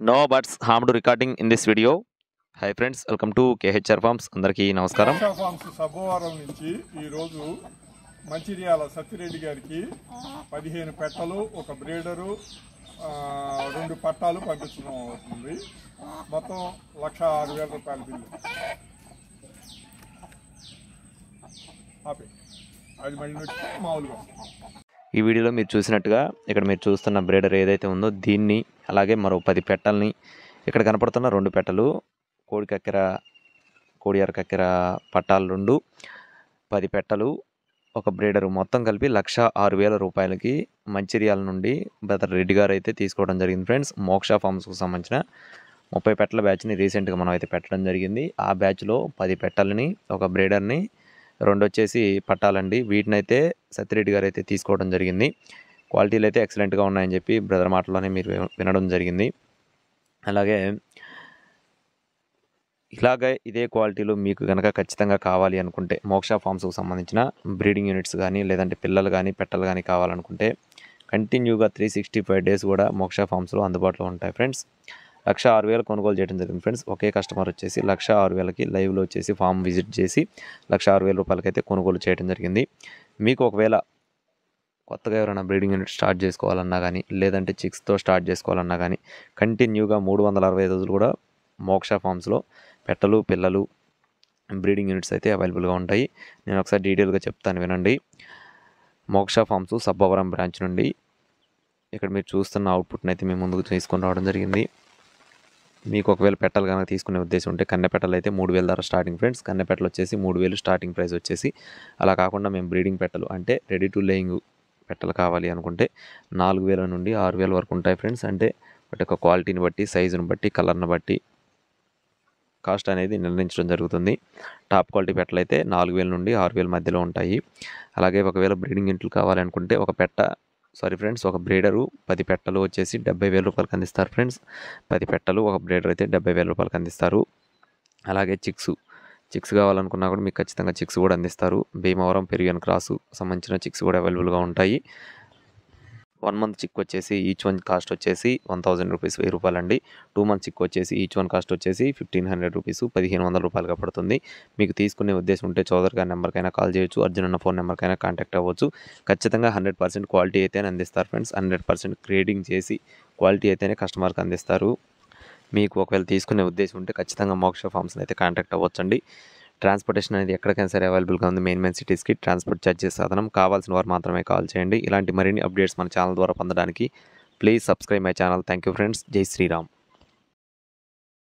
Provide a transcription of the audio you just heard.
No buts harmed recording in this video. Hi friends, welcome to KHR Farms. అందరికీ నమస్కారం. KHR Farms Sabbavaram నుంచి ఈ రోజు మంచిర్యాల సత్తిరెడ్డి గారికి 15 పెట్టలు ఒక బ్రీడరు 2 పట్టాలు పంపించడం అవుతుంది. మొత్తం 1,06,000 రూపాయల బిల్లు. అది మళ్ళీ మామూలుగా ఈ వీడియోలో మీరు చూసినట్టుగా ఇక్కడ మీరు చూస్తున్న బ్రీడర్ ఏదైతే ఉందో దీన్ని అలాగే మరో 10 పెట్టల్ని ఇక్కడ కనపడుతున్న 2 పెట్టలు కోడి కక్కెర పట్టాలు 2 10 పెట్టలు ఒక బ్రీడరు మొత్తం కలిపి 1,06,000 రూపాయలకి మంచిర్యాల నుండి బ్రదర్ రెడ్డి గారు అయితే తీసుకోవడం జరిగింది ఫ్రెండ్స్. మోక్ష ఫార్మ్స్కు సంబంధించిన 30 పెట్టల బ్యాచ్ని రీసెంట్గా మనం అయితే పెట్టడం జరిగింది. ఆ బ్యాచ్లో 10 పెట్టలని ఒక బ్రీడర్ని 2 వచ్చేసి పట్టాలండి. వీటినైతే సత్తిరెడ్డి గారు అయితే తీసుకోవడం జరిగింది. క్వాలిటీలు అయితే ఎక్సలెంట్గా ఉన్నాయని చెప్పి బ్రదర్ మాటలోనే మీరు వినడం జరిగింది. అలాగే ఇదే క్వాలిటీలో మీకు కనుక ఖచ్చితంగా కావాలి అనుకుంటే మోక్ష ఫార్మ్స్కు సంబంధించిన బ్రీడింగ్ యూనిట్స్ కానీ లేదంటే పిల్లలు కానీ పెట్టలు కానీ కావాలనుకుంటే కంటిన్యూగా 365 డేస్ కూడా మోక్ష ఫార్మ్స్లో అందుబాటులో ఉంటాయి ఫ్రెండ్స్. 1,06,000 కొనుగోలు చేయడం జరిగింది ఫ్రెండ్స్. ఒకే కస్టమర్ వచ్చేసి 1,06,000కి లైవ్లో వచ్చేసి ఫామ్ విజిట్ చేసి 1,06,000 రూపాయలకి అయితే కొనుగోలు చేయడం జరిగింది. మీకు ఒకవేళ కొత్తగా ఎవరైనా బ్రీడింగ్ యూనిట్ స్టార్ట్ చేసుకోవాలన్నా కానీ లేదంటే చిక్స్తో స్టార్ట్ చేసుకోవాలన్నా కానీ కంటిన్యూగా 365 రోజులు కూడా మోక్ష ఫార్మ్స్లో పెట్టలు పిల్లలు బ్రీడింగ్ యూనిట్స్ అయితే అవైలబుల్గా ఉంటాయి. నేను ఒకసారి డీటెయిల్గా చెప్తాను వినండి. మోక్ష ఫార్మ్స్ సబ్బవరం బ్రాంచ్ నుండి ఇక్కడ మీరు చూస్తున్న అవుట్పుట్ని అయితే మేము ముందుకు తీసుకొని రావడం జరిగింది. మీకు ఒకవేళ పెట్టలు కనుక తీసుకునే ఉద్దేశం ఉంటే కన్నెపెట్టలు అయితే 3,000 ధర స్టార్టింగ్ ఫ్రెండ్స్. కన్నెపెట్టలు వచ్చేసి 3,000 స్టార్టింగ్ ప్రైస్ వచ్చేసి. అలా కాకుండా మేము బ్రీడింగ్ పెట్టలు అంటే రెడీ టు లేయింగ్ పెట్టలు కావాలి అనుకుంటే 4,000 నుండి 6,000 వరకు ఉంటాయి ఫ్రెండ్స్. అంటే వాటి యొక్క క్వాలిటీని బట్టి సైజుని బట్టి కలర్ని బట్టి కాస్ట్ అనేది నిర్ణయించడం జరుగుతుంది. టాప్ క్వాలిటీ పెట్టలు అయితే 4,000 నుండి 6,000 మధ్యలో ఉంటాయి. అలాగే ఒకవేళ బ్రీడింగ్ ఇంట్లు కావాలనుకుంటే ఒక బ్రీడరు 10 పెట్టలు వచ్చేసి 70,000 రూపాయలకి అందిస్తారు ఫ్రెండ్స్. 10 పెట్టలు ఒక బ్రీడర్ అయితే 70,000 రూపాయలకి అందిస్తారు. అలాగే చిక్స్ కావాలనుకున్నా కూడా మీకు ఖచ్చితంగా చిక్స్ కూడా అందిస్తారు. భీమవరం పెరియన్ క్రాసు సంబంధించిన చిక్స్ కూడా అవైలబుల్గా ఉంటాయి. 1 మంత్ చిక్ వచ్చేసి ఈచ్ వన్ కాస్ట్ వచ్చేసి 1,000 రూపీస్ 1,000 రూపాయలు అండి. 2 మంత్ చిక్ వచ్చేసి ఈచ్ వన్ కాస్ట్ వచ్చేసి 1,500 రూపీస్ 1,500 రూపాయలుగా పడుతుంది. మీకు తీసుకునే ఉద్దేశం ఉంటే చౌదరి గారి నెంబర్కైనా కాల్ చేయొచ్చు, అర్జున్ అన్న ఫోన్ నెంబర్కైనా కాంటాక్ట్ అవ్వచ్చు. ఖచ్చితంగా 100% క్వాలిటీ అయితేనే అందిస్తారు ఫ్రెండ్స్. 100% గ్రేడింగ్ చేసి క్వాలిటీ అయితేనే కస్టమర్కి అందిస్తారు. మీకు ఒకవేళ తీసుకునే ఉద్దేశం ఉంటే ఖచ్చితంగా మోక్ష ఫార్మ్స్ని అయితే కాంటాక్ట్ అవ్వచ్చండి. ట్రాన్స్పోర్టేషన్ అనేది ఎక్కడికైనా సరే అవైలబుల్గా ఉంది. మెయిన్ సిటీస్కి ట్రాన్స్పోర్ట్ ఛార్జెస్ సాధనం కావాల్సిన వారు మాత్రమే కాల్ చేయండి. ఇలాంటి మరిన్ని అప్డేట్స్ మన ఛానల్ ద్వారా పొందడానికి please subscribe my channel. Thank you friends. జై శ్రీరామ్.